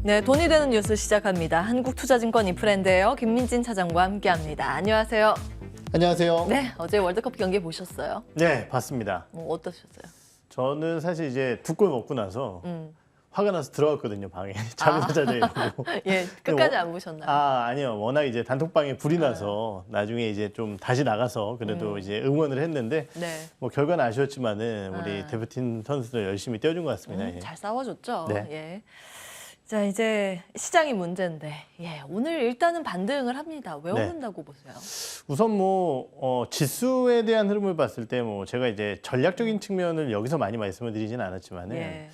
네, 돈이 되는 뉴스 시작합니다. 한국투자증권 이프랜드예요. 김민진 차장과 함께합니다. 안녕하세요. 안녕하세요. 네, 어제 월드컵 경기 보셨어요? 네, 봤습니다. 어떠셨어요? 저는 사실 이제 두 골 먹고 나서 화가 나서 들어갔거든요, 방에. 잠에서 자려고. 예, 끝까지 안 보셨나요? 아니요. 워낙 이제 단톡방에 불이 나서 나중에 이제 좀 다시 나가서 그래도 이제 응원을 했는데 네. 뭐 결과는 아쉬웠지만은 우리 대표팀 선수들 열심히 뛰어준 것 같습니다. 예. 잘 싸워줬죠. 네. 예. 자, 이제 시장이 문제인데, 예, 오늘 일단은 반등을 합니다. 왜 네. 오른다고 보세요? 우선 뭐 지수에 대한 흐름을 봤을 때 뭐 제가 이제 전략적인 측면을 여기서 많이 말씀을 드리진 않았지만은 예.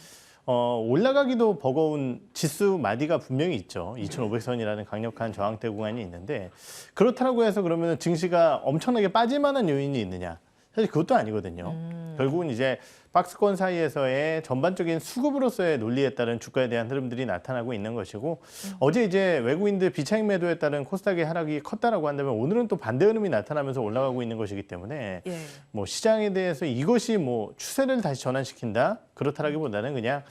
올라가기도 버거운 지수 마디가 분명히 있죠. 2,500선이라는 강력한 저항대 구간이 있는데 그렇다고 해서 그러면 증시가 엄청나게 빠질 만한 요인이 있느냐? 사실 그것도 아니거든요. 결국은 이제 박스권 사이에서의 전반적인 수급으로서의 논리에 따른 주가에 대한 흐름들이 나타나고 있는 것이고 어제 이제 외국인들 비차익 매도에 따른 코스닥의 하락이 컸다라고 한다면 오늘은 또 반대 흐름이 나타나면서 올라가고 있는 것이기 때문에 예. 뭐 시장에 대해서 이것이 뭐 추세를 다시 전환시킨다 그렇다라기보다는 그냥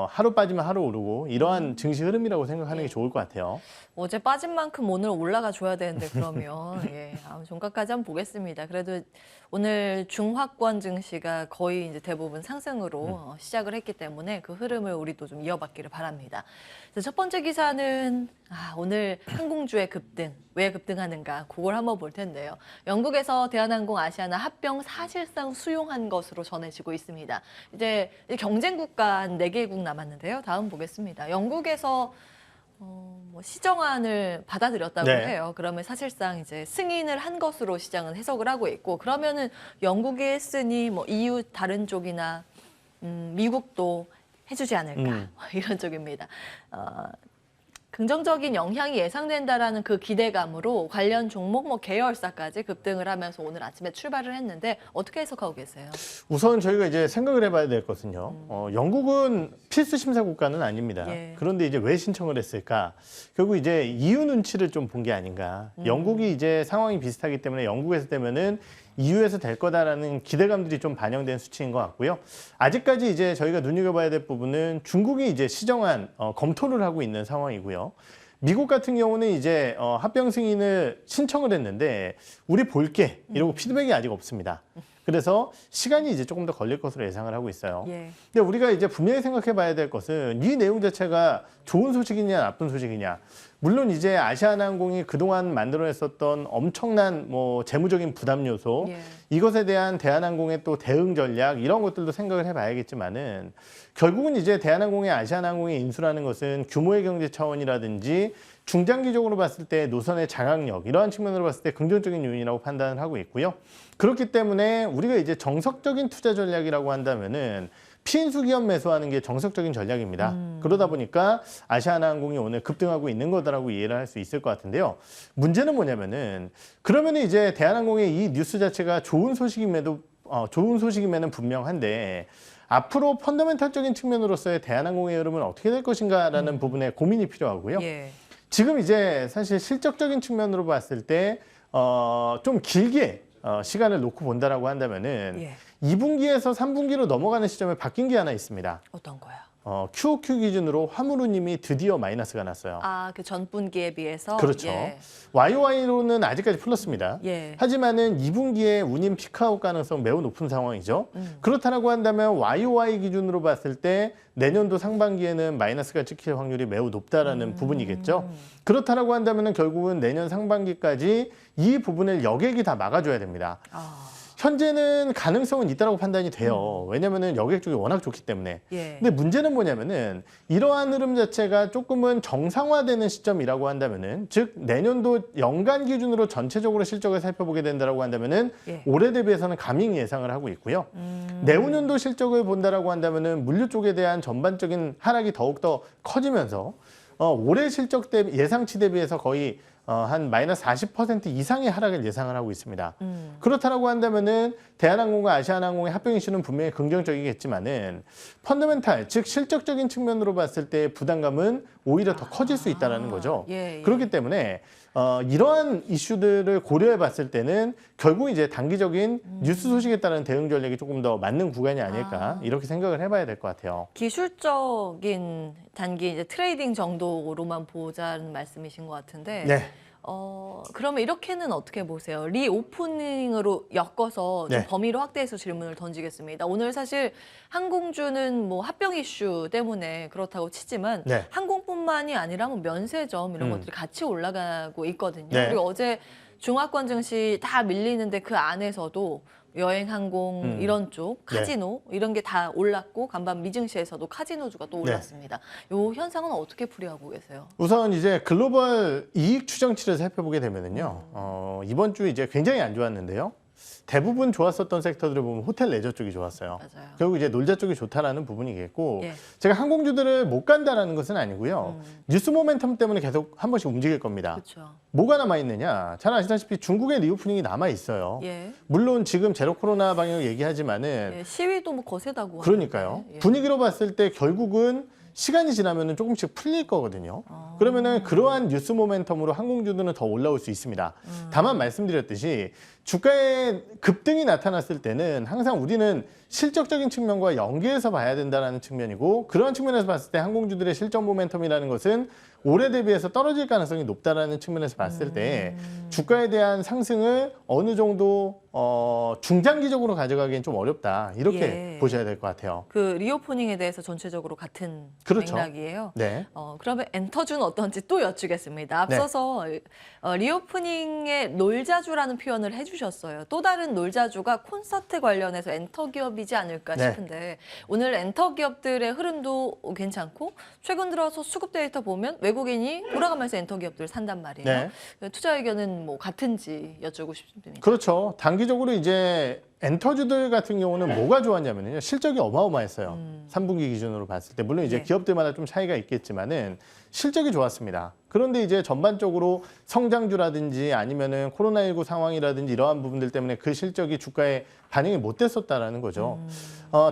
하루 빠지면 하루 오르고 이러한 증시 흐름이라고 생각하는 게 좋을 것 같아요. 어제 빠진 만큼 오늘 올라가 줘야 되는데 그러면 예, 종가까지 한번 보겠습니다. 그래도 오늘 중화권 증시가 거의 이제 대부분 상승으로 시작을 했기 때문에 그 흐름을 우리도 좀 이어받기를 바랍니다. 첫 번째 기사는 오늘 항공주의 급등, 왜 급등하는가 그걸 한번 볼 텐데요. 영국에서 대한항공 아시아나 합병 사실상 수용한 것으로 전해지고 있습니다. 이제 경쟁 국가 한 4개국 남았는데요. 다음 보겠습니다. 영국에서 뭐 시정안을 받아들였다고 네. 해요. 그러면 사실상 이제 승인을 한 것으로 시장은 해석을 하고 있고 그러면은 영국이 했으니 뭐 EU 다른 쪽이나 미국도 해주지 않을까 이런 쪽입니다. 긍정적인 영향이 예상된다라는 그 기대감으로 관련 종목 뭐 계열사까지 급등을 하면서 오늘 아침에 출발을 했는데 어떻게 해석하고 계세요? 우선 저희가 이제 생각을 해봐야 될 것은요. 영국은 필수 심사 국가는 아닙니다. 예. 그런데 이제 왜 신청을 했을까? 결국 이제 EU 눈치를 좀 본 게 아닌가. 영국이 이제 상황이 비슷하기 때문에 영국에서 되면은 EU에서 될 거다라는 기대감들이 좀 반영된 수치인 것 같고요. 아직까지 이제 저희가 눈여겨봐야 될 부분은 중국이 이제 시정안 검토를 하고 있는 상황이고요. 미국 같은 경우는 이제 합병 승인을 신청을 했는데 우리 볼게 이러고 피드백이 아직 없습니다. 그래서 시간이 이제 조금 더 걸릴 것으로 예상을 하고 있어요. 예. 근데 우리가 이제 분명히 생각해 봐야 될 것은 이 내용 자체가 좋은 소식이냐 나쁜 소식이냐. 물론 이제 아시아나항공이 그동안 만들어냈었던 엄청난 뭐 재무적인 부담 요소 예. 이것에 대한 대한항공의 또 대응 전략 이런 것들도 생각을 해봐야겠지만은 결국은 이제 대한항공의 아시아나항공의 인수라는 것은 규모의 경제 차원이라든지 중장기적으로 봤을 때 노선의 장악력 이러한 측면으로 봤을 때 긍정적인 요인이라고 판단을 하고 있고요. 그렇기 때문에 우리가 이제 정석적인 투자 전략이라고 한다면은 피인수 기업 매수하는 게 정석적인 전략입니다. 그러다 보니까 아시아나항공이 오늘 급등하고 있는 거다라고 이해를 할 수 있을 것 같은데요. 문제는 뭐냐면은 그러면은 이제 대한항공의 이 뉴스 자체가 좋은 소식임에는 분명한데 앞으로 펀더멘탈적인 측면으로서의 대한항공의 흐름은 어떻게 될 것인가라는 부분에 고민이 필요하고요. 예. 지금 이제 사실 실적적인 측면으로 봤을 때 좀 길게 시간을 놓고 본다라고 한다면은 예. 2분기에서 3분기로 넘어가는 시점에 바뀐 게 하나 있습니다. 어떤 거요? QOQ 기준으로 화물운임이 드디어 마이너스가 났어요. 그 전분기에 비해서? 그렇죠. 예. YOY로는 아직까지 플러스입니다. 예. 하지만은 2분기에 운임 피크아웃 가능성 매우 높은 상황이죠. 그렇다라고 한다면 YOY 기준으로 봤을 때 내년도 상반기에는 마이너스가 찍힐 확률이 매우 높다라는 부분이겠죠. 그렇다라고 한다면 결국은 내년 상반기까지 이 부분을 여객이 다 막아줘야 됩니다. 현재는 가능성은 있다라고 판단이 돼요. 왜냐면은 여객 쪽이 워낙 좋기 때문에. 예. 근데 문제는 뭐냐면은 이러한 흐름 자체가 조금은 정상화되는 시점이라고 한다면은 즉 내년도 연간 기준으로 전체적으로 실적을 살펴보게 된다라고 한다면은 예. 올해 대비해서는 감행 예상을 하고 있고요. 내후년도 실적을 본다라고 한다면은 물류 쪽에 대한 전반적인 하락이 더욱더 커지면서 올해 실적 대비 예상치 대비해서 거의 한 마이너스 40% 이상의 하락을 예상을 하고 있습니다. 그렇다라고 한다면은 대한항공과 아시아나항공의 합병 이슈는 분명히 긍정적이겠지만은 펀더멘탈, 즉 실적적인 측면으로 봤을 때 부담감은 오히려 더 커질 수 있다는 거죠. 예, 예. 그렇기 때문에 이러한 이슈들을 고려해 봤을 때는 결국 이제 단기적인 뉴스 소식에 따른 대응 전략이 조금 더 맞는 구간이 아닐까 이렇게 생각을 해봐야 될 것 같아요. 기술적인 단기 이제 트레이딩 정도로만 보자는 말씀이신 것 같은데. 네. 그러면 이렇게는 어떻게 보세요? 리오프닝으로 엮어서 좀 네. 범위로 확대해서 질문을 던지겠습니다. 오늘 사실 항공주는 뭐 합병 이슈 때문에 그렇다고 치지만 네. 항공뿐만이 아니라 뭐 면세점 이런 것들이 같이 올라가고 있거든요. 네. 그리고 어제 중화권 증시 다 밀리는데 그 안에서도 여행, 항공 이런 쪽, 카지노 이런 게 다 올랐고 간밤 미증시에서도 카지노주가 또 올랐습니다. 요 현상은 어떻게 풀이하고 계세요? 우선 이제 글로벌 이익 추정치를 살펴보게 되면은요, 이번 주 이제 굉장히 안 좋았는데요. 대부분 좋았었던 섹터들을 보면 호텔 레저 쪽이 좋았어요. 맞아요. 결국 이제 놀자 쪽이 좋다라는 부분이겠고, 예. 제가 항공주들을 못 간다라는 것은 아니고요. 뉴스 모멘텀 때문에 계속 한 번씩 움직일 겁니다. 그렇죠. 뭐가 남아 있느냐? 잘 아시다시피 중국의 리오프닝이 남아 있어요. 예. 물론 지금 제로 코로나 방역을 얘기하지만은 예, 시위도 뭐 거세다고 그러니까요. 하는데, 예. 분위기로 봤을 때 결국은 시간이 지나면은 조금씩 풀릴 거거든요. 그러면은 그러한 뉴스 모멘텀으로 항공주들은 더 올라올 수 있습니다. 다만 말씀드렸듯이 주가의 급등이 나타났을 때는 항상 우리는 실적적인 측면과 연계해서 봐야 된다는 측면이고, 그런 측면에서 봤을 때 항공주들의 실적 모멘텀이라는 것은 올해 대비해서 떨어질 가능성이 높다라는 측면에서 봤을 때 주가에 대한 상승을 어느 정도 중장기적으로 가져가기엔 좀 어렵다, 이렇게 예. 보셔야 될 것 같아요. 그 리오프닝에 대해서 전체적으로 같은 그렇죠. 맥락이에요. 네. 그러면 엔터주는 어떤지 또 여쭈겠습니다. 앞서서 리오프닝의 놀자주라는 표현을 해주셨어요. 또 다른 놀자주가 콘서트 관련해서 엔터 기업이지 않을까 네. 싶은데 오늘 엔터 기업들의 흐름도 괜찮고 최근 들어서 수급 데이터 보면 외국인이 돌아가면서 엔터 기업들을 산단 말이에요. 네. 투자 의견은 뭐 같은지 여쭈고 싶습니다. 그렇죠. 단기적으로 이제 엔터주들 같은 경우는 뭐가 좋았냐면요. 실적이 어마어마했어요. 3분기 기준으로 봤을 때. 물론 이제 네. 기업들마다 좀 차이가 있겠지만은 실적이 좋았습니다. 그런데 이제 전반적으로 성장주라든지 아니면은 코로나19 상황이라든지 이러한 부분들 때문에 그 실적이 주가에 반영이 못 됐었다라는 거죠.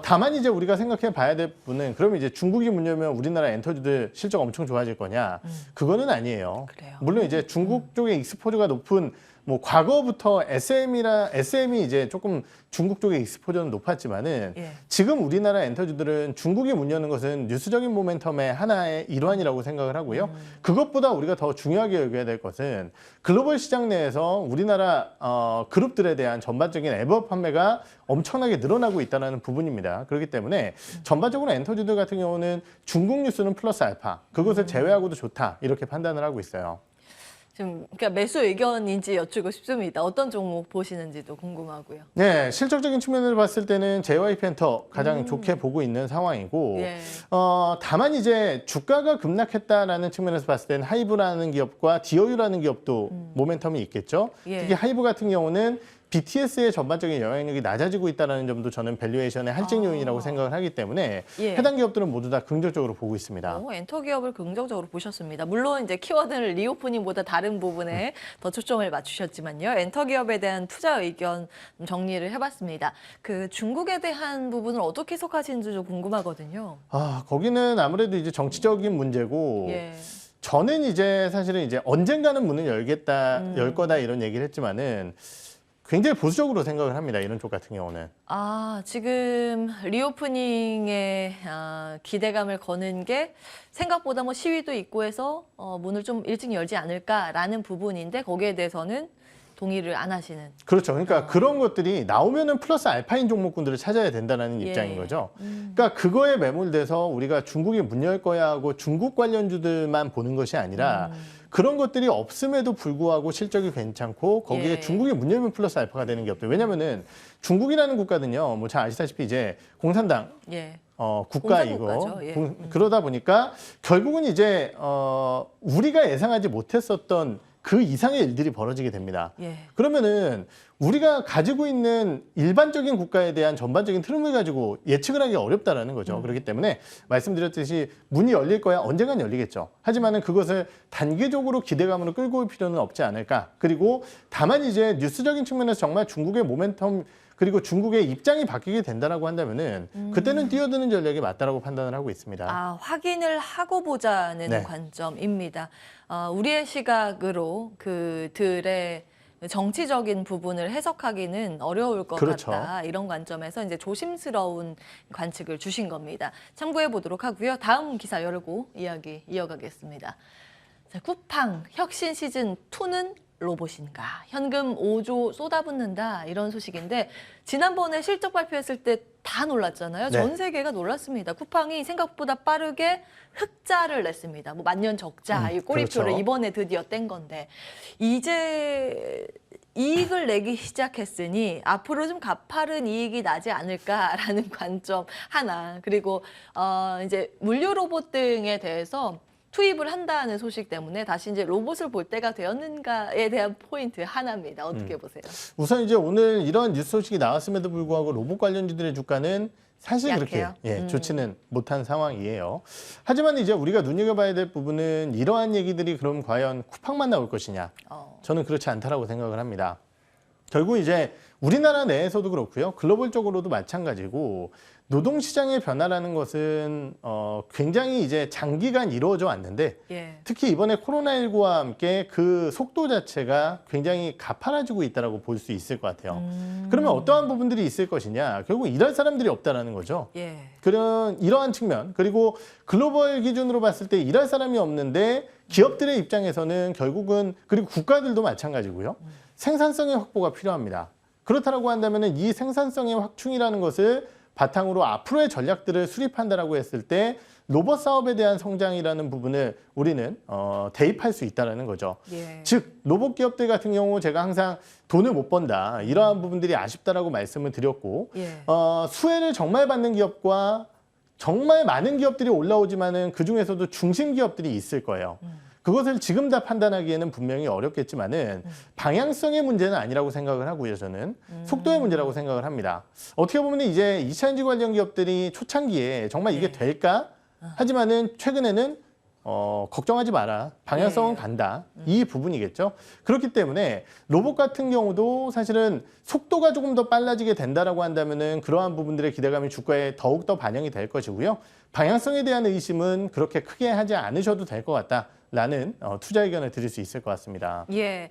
다만 이제 우리가 생각해 봐야 될 부분은 그러면 이제 중국이 문 열면 우리나라 엔터주들 실적 엄청 좋아질 거냐? 그거는 아니에요. 그래요. 물론 이제 중국 쪽에 익스포저가 높은 뭐 과거부터 SM이 이제 조금 중국 쪽의 익스포저는 높았지만은 예. 지금 우리나라 엔터주들은 중국이 문 여는 것은 뉴스적인 모멘텀의 하나의 일환이라고 생각을 하고요. 그것보다 우리가 더 중요하게 여겨야 될 것은 글로벌 시장 내에서 우리나라 그룹들에 대한 전반적인 앱업 판매가 엄청나게 늘어나고 있다는 부분입니다. 그렇기 때문에 전반적으로 엔터주들 같은 경우는 중국 뉴스는 플러스 알파, 그것을 제외하고도 좋다, 이렇게 판단을 하고 있어요. 지금 그러니까 매수 의견인지 여쭈고 싶습니다. 어떤 종목 보시는지도 궁금하고요. 네, 실적적인 측면을 봤을 때는 JYP엔터 가장 좋게 보고 있는 상황이고, 예. 다만 이제 주가가 급락했다라는 측면에서 봤을 때는 하이브라는 기업과 디어유라는 기업도 모멘텀이 있겠죠. 예. 특히 하이브 같은 경우는 BTS의 전반적인 영향력이 낮아지고 있다는 점도 저는 밸류에이션의 할증 요인이라고 생각을 하기 때문에 예. 해당 기업들은 모두 다 긍정적으로 보고 있습니다. 엔터 기업을 긍정적으로 보셨습니다. 물론 이제 키워드는 리오프닝보다 다른 부분에 더 초점을 맞추셨지만요. 엔터 기업에 대한 투자 의견 정리를 해봤습니다. 그 중국에 대한 부분을 어떻게 해석하시는지 좀 궁금하거든요. 거기는 아무래도 이제 정치적인 문제고, 예. 저는 이제 사실은 이제 언젠가는 문을 열 거다 이런 얘기를 했지만은 굉장히 보수적으로 생각을 합니다. 이런 쪽 같은 경우는. 지금 리오프닝에 기대감을 거는 게 생각보다 뭐 시위도 있고 해서 문을 좀 일찍 열지 않을까라는 부분인데 거기에 대해서는 동의를 안 하시는. 그렇죠. 그러니까 그런 것들이 나오면은 플러스 알파인 종목군들을 찾아야 된다는 예. 입장인 거죠. 그러니까 그거에 매몰돼서 우리가 중국이 문 열 거야 하고 중국 관련주들만 보는 것이 아니라 그런 것들이 없음에도 불구하고 실적이 괜찮고 거기에 예. 중국이 문 열면 플러스 알파가 되는 게 없대요. 왜냐면은 중국이라는 국가는요, 뭐 잘 아시다시피 이제 공산당 예. 국가이고 공산국가죠. 예. 그러다 보니까 결국은 이제 우리가 예상하지 못했었던 그 이상의 일들이 벌어지게 됩니다. 예. 그러면은 우리가 가지고 있는 일반적인 국가에 대한 전반적인 흐름을 가지고 예측을 하기 어렵다라는 거죠. 그렇기 때문에 말씀드렸듯이 문이 열릴 거야, 언젠간 열리겠죠. 하지만은 그것을 단계적으로 기대감으로 끌고 올 필요는 없지 않을까. 그리고 다만 이제 뉴스적인 측면에서 정말 중국의 모멘텀 그리고 중국의 입장이 바뀌게 된다라고 한다면은 그때는 뛰어드는 전략이 맞다라고 판단을 하고 있습니다. 아, 확인을 하고 보자는 네. 관점입니다. 우리의 시각으로 그들의 정치적인 부분을 해석하기는 어려울 것 그렇죠. 같다. 이런 관점에서 이제 조심스러운 관측을 주신 겁니다. 참고해 보도록 하고요. 다음 기사 열고 이야기 이어가겠습니다. 자, 쿠팡 혁신 시즌 2는 로봇인가? 현금 5조 쏟아붓는다 이런 소식인데 지난번에 실적 발표했을 때 다 놀랐잖아요. 네. 전 세계가 놀랐습니다. 쿠팡이 생각보다 빠르게 흑자를 냈습니다. 뭐 만년 적자 이 꼬리표를 그렇죠. 이번에 드디어 뗀 건데 이제 이익을 내기 시작했으니 앞으로 좀 가파른 이익이 나지 않을까라는 관점 하나 그리고 이제 물류 로봇 등에 대해서 투입을 한다는 소식 때문에 다시 이제 로봇을 볼 때가 되었는가에 대한 포인트 하나입니다. 어떻게 보세요? 우선 이제 오늘 이런 뉴스 소식이 나왔음에도 불구하고 로봇 관련주들의 주가는 사실 약해요? 그렇게 좋지는 못한 상황이에요. 하지만 이제 우리가 눈여겨봐야 될 부분은 이러한 얘기들이 그럼 과연 쿠팡만 나올 것이냐? 저는 그렇지 않다라고 생각을 합니다. 결국 이제 우리나라 내에서도 그렇고요. 글로벌적으로도 마찬가지고 노동시장의 변화라는 것은 굉장히 이제 장기간 이루어져 왔는데 예. 특히 이번에 코로나19와 함께 그 속도 자체가 굉장히 가파라지고 있다고 볼 수 있을 것 같아요. 그러면 어떠한 부분들이 있을 것이냐? 결국 일할 사람들이 없다라는 거죠. 예. 그런 이러한 측면 그리고 글로벌 기준으로 봤을 때 일할 사람이 없는데 기업들의 입장에서는 결국은 그리고 국가들도 마찬가지고요. 생산성의 확보가 필요합니다. 그렇다고 한다면 이 생산성의 확충이라는 것을 바탕으로 앞으로의 전략들을 수립한다라고 했을 때 로봇 사업에 대한 성장이라는 부분을 우리는 대입할 수 있다는 거죠. 예. 즉 로봇 기업들 같은 경우 제가 항상 돈을 못 번다 이러한 부분들이 아쉽다라고 말씀을 드렸고 예. 수혜를 정말 받는 기업과 정말 많은 기업들이 올라오지만은 그 중에서도 중심 기업들이 있을 거예요. 그것을 지금 다 판단하기에는 분명히 어렵겠지만은 방향성의 문제는 아니라고 생각을 하고요. 저는 속도의 문제라고 생각을 합니다. 어떻게 보면 이제 2차 전지 관련 기업들이 초창기에 정말 이게 네. 될까? 하지만은 최근에는 걱정하지 마라. 방향성은 네. 간다. 이 부분이겠죠. 그렇기 때문에 로봇 같은 경우도 사실은 속도가 조금 더 빨라지게 된다라고 한다면은 그러한 부분들의 기대감이 주가에 더욱 더 반영이 될 것이고요. 방향성에 대한 의심은 그렇게 크게 하지 않으셔도 될 것 같다라는 투자 의견을 드릴 수 있을 것 같습니다. 예.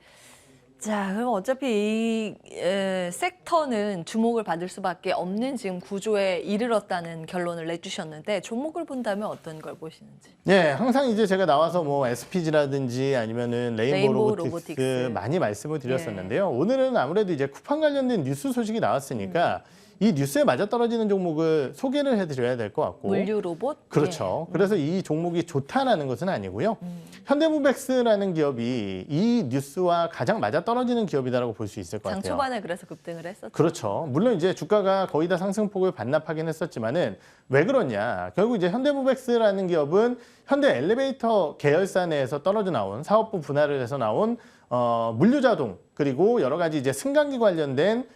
자, 그럼 어차피 이 섹터는 주목을 받을 수밖에 없는 지금 구조에 이르렀다는 결론을 내주셨는데 종목을 본다면 어떤 걸 보시는지? 네, 항상 이제 제가 나와서 뭐 SPG라든지 아니면은 레인보우 레인보우 로보틱스 로보틱스. 많이 말씀을 드렸었는데요. 오늘은 아무래도 이제 쿠팡 관련된 뉴스 소식이 나왔으니까 이 뉴스에 맞아떨어지는 종목을 소개를 해드려야 될 것 같고. 물류 로봇? 그렇죠. 그래서 이 종목이 좋다라는 것은 아니고요. 현대무백스라는 기업이 이 뉴스와 가장 맞아떨어지는 기업이다라고 볼 수 있을 것 장 같아요. 초반에 그래서 급등을 했었죠. 그렇죠. 물론 이제 주가가 거의 다 상승폭을 반납하긴 했었지만은 왜 그러냐. 결국 이제 현대무백스라는 기업은 현대 엘리베이터 계열사 내에서 떨어져 나온 사업부 분할을 해서 나온 물류자동 그리고 여러 가지 이제 승강기 관련된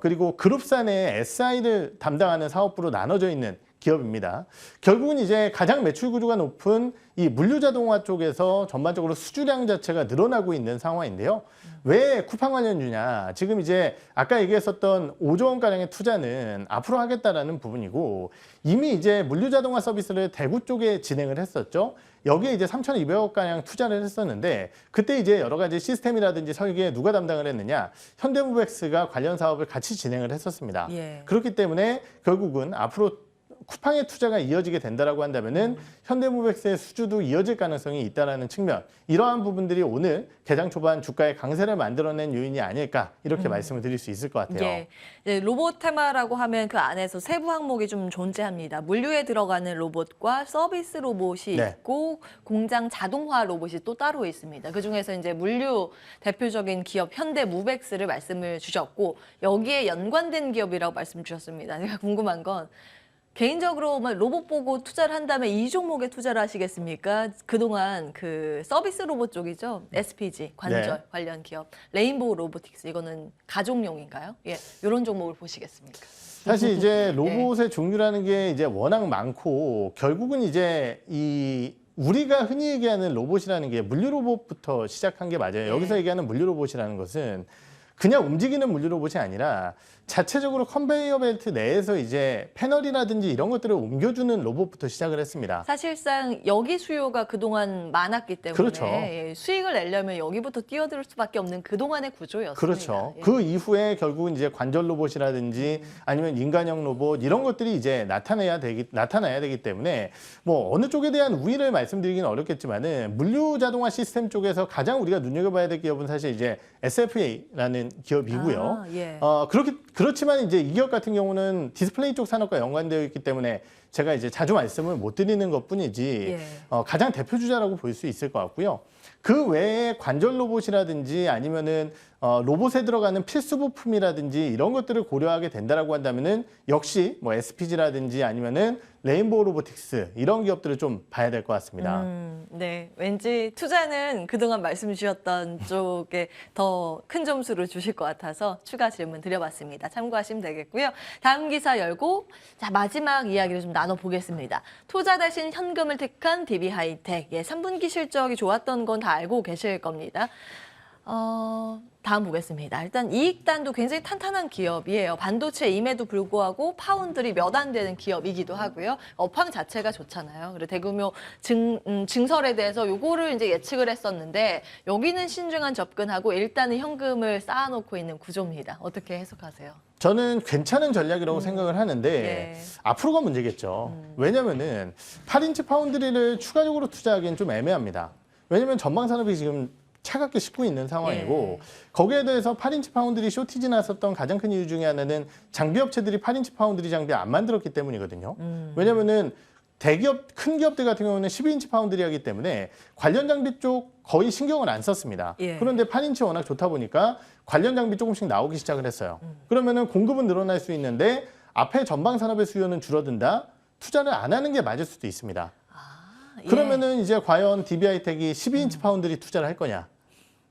그리고 그룹사 내에 SI를 담당하는 사업부로 나눠져 있는 기업입니다. 결국은 이제 가장 매출 구조가 높은 이 물류자동화 쪽에서 전반적으로 수주량 자체가 늘어나고 있는 상황인데요. 왜 쿠팡 관련주냐? 지금 이제 아까 얘기했었던 5조 원가량의 투자는 앞으로 하겠다라는 부분이고 이미 이제 물류자동화 서비스를 대구 쪽에 진행을 했었죠. 여기에 이제 3,200억 가량 투자를 했었는데 그때 이제 여러 가지 시스템이라든지 설계에 누가 담당을 했느냐? 현대무백스가 관련 사업을 같이 진행을 했었습니다. 예. 그렇기 때문에 결국은 앞으로 쿠팡의 투자가 이어지게 된다라고 한다면은 현대무백스의 수주도 이어질 가능성이 있다라는 측면 이러한 부분들이 오늘 개장 초반 주가의 강세를 만들어낸 요인이 아닐까 이렇게 말씀을 드릴 수 있을 것 같아요. 예. 이제 로봇 테마라고 하면 그 안에서 세부 항목이 좀 존재합니다. 물류에 들어가는 로봇과 서비스 로봇이 네. 있고 공장 자동화 로봇이 또 따로 있습니다. 그 중에서 이제 물류 대표적인 기업 현대무백스를 말씀을 주셨고 여기에 연관된 기업이라고 말씀 주셨습니다. 제가 궁금한 건 개인적으로 로봇 보고 투자를 한다면 이 종목에 투자를 하시겠습니까? 그동안 그 서비스 로봇 쪽이죠. SPG, 관절 네. 관련 기업. 레인보우 로보틱스, 이거는 가족용인가요? 예, 이런 종목을 보시겠습니까? 사실 이제 로봇의 종류라는 게 이제 워낙 많고 결국은 이제 이 우리가 흔히 얘기하는 로봇이라는 게 물류 로봇부터 시작한 게 맞아요. 여기서 얘기하는 물류 로봇이라는 것은 그냥 움직이는 물류 로봇이 아니라 자체적으로 컨베이어 벨트 내에서 이제 패널이라든지 이런 것들을 옮겨주는 로봇부터 시작을 했습니다. 사실상 여기 수요가 그동안 많았기 때문에 그렇죠. 예, 수익을 내려면 여기부터 뛰어들 수밖에 없는 그동안의 구조였습니다. 그렇죠. 예. 그 이후에 결국은 이제 관절 로봇이라든지 아니면 인간형 로봇 이런 것들이 이제 나타나야 되기 때문에 뭐 어느 쪽에 대한 우위를 말씀드리기는 어렵겠지만은 물류 자동화 시스템 쪽에서 가장 우리가 눈여겨봐야 될 기업은 사실 이제 SFA라는 기업이고요. 아, 예. 그렇지만 이제 이 기업 같은 경우는 디스플레이 쪽 산업과 연관되어 있기 때문에 제가 이제 자주 말씀을 못 드리는 것뿐이지 예. 가장 대표 주자라고 볼 수 있을 것 같고요. 그 외에 관절 로봇이라든지 아니면은 로봇에 들어가는 필수 부품이라든지 이런 것들을 고려하게 된다라고 한다면은 역시 뭐 SPG라든지 아니면은 레인보우 로보틱스 이런 기업들을 좀 봐야 될 것 같습니다. 네, 왠지 투자는 그동안 말씀 주셨던 쪽에 더 큰 점수를 주실 것 같아서 추가 질문 드려봤습니다. 참고하시면 되겠고요. 다음 기사 열고 자 마지막 이야기를 좀 나눠보겠습니다. 투자 대신 현금을 택한 DB하이텍. 예, 3분기 실적이 좋았던 건 다 알고 계실 겁니다. 다음 보겠습니다. 일단 이익단도 굉장히 탄탄한 기업이에요. 반도체임에도 불구하고 파운드리 몇 안 되는 기업이기도 하고요. 업황 자체가 좋잖아요. 그리고 대규모 증설에 대해서 요거를 이제 예측을 했었는데 여기는 신중한 접근하고 일단은 현금을 쌓아놓고 있는 구조입니다. 어떻게 해석하세요? 저는 괜찮은 전략이라고 생각을 하는데 예. 앞으로가 문제겠죠. 왜냐면은 8인치 파운드리를 추가적으로 투자하기엔 좀 애매합니다. 왜냐면 전방 산업이 지금 차갑게 식고 있는 상황이고 예. 거기에 대해서 8인치 파운드리 쇼티지 났었던 가장 큰 이유 중에 하나는 장비 업체들이 8인치 파운드리 장비 안 만들었기 때문이거든요. 왜냐면은 대기업, 큰 기업들 같은 경우는 12인치 파운드리 하기 때문에 관련 장비 쪽 거의 신경을 안 썼습니다. 예. 그런데 8인치 워낙 좋다 보니까 관련 장비 조금씩 나오기 시작을 했어요. 그러면은 공급은 늘어날 수 있는데 앞에 전방 산업의 수요는 줄어든다? 투자를 안 하는 게 맞을 수도 있습니다. 예. 그러면은 이제 과연 DB하이텍이 12인치 파운드리 투자를 할 거냐?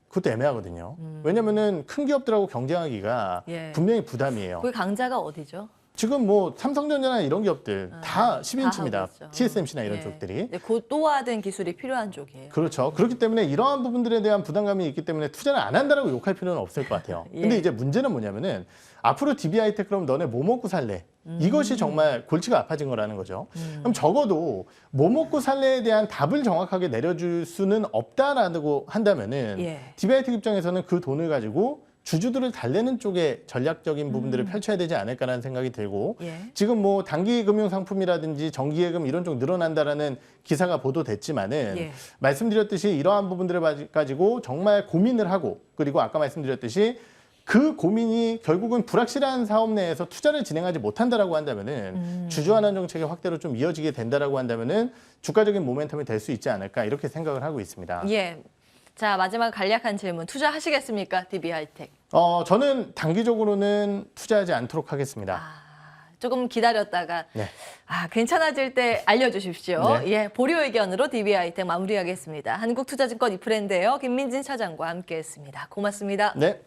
그것도 애매하거든요. 왜냐면은 큰 기업들하고 경쟁하기가 예. 분명히 부담이에요. 거기 강자가 어디죠? 지금 뭐 삼성전자나 이런 기업들 다 12인치입니다. 하고 있죠. TSMC나 이런 예. 쪽들이. 네, 고도화된 기술이 필요한 쪽이에요. 그렇죠. 그렇기 때문에 이러한 부분들에 대한 부담감이 있기 때문에 투자를 안 한다라고 욕할 필요는 없을 것 같아요. 예. 근데 이제 문제는 뭐냐면은 앞으로 DB하이텍 그럼 너네 뭐 먹고 살래? 이것이 정말 골치가 아파진 거라는 거죠. 그럼 적어도 뭐 먹고 살래에 대한 답을 정확하게 내려줄 수는 없다라고 한다면은 예. DB하이텍 입장에서는 그 돈을 가지고 주주들을 달래는 쪽에 전략적인 부분들을 펼쳐야 되지 않을까라는 생각이 들고 예. 지금 뭐 단기 금융 상품이라든지 정기예금 이런 쪽 늘어난다라는 기사가 보도됐지만은 예. 말씀드렸듯이 이러한 부분들을 가지고 정말 고민을 하고 그리고 아까 말씀드렸듯이 그 고민이 결국은 불확실한 사업 내에서 투자를 진행하지 못한다라고 한다면은 주주 환원 정책의 확대로 좀 이어지게 된다라고 한다면은 주가적인 모멘텀이 될 수 있지 않을까 이렇게 생각을 하고 있습니다. 예. 자, 마지막 간략한 질문. 투자하시겠습니까? DB하이텍. 저는 단기적으로는 투자하지 않도록 하겠습니다. 조금 기다렸다가 네. 괜찮아질 때 알려주십시오. 네. 예, 보류 의견으로 DB하이텍 마무리하겠습니다. 한국투자증권 이프랜드예요. 김민진 차장과 함께했습니다. 고맙습니다. 네.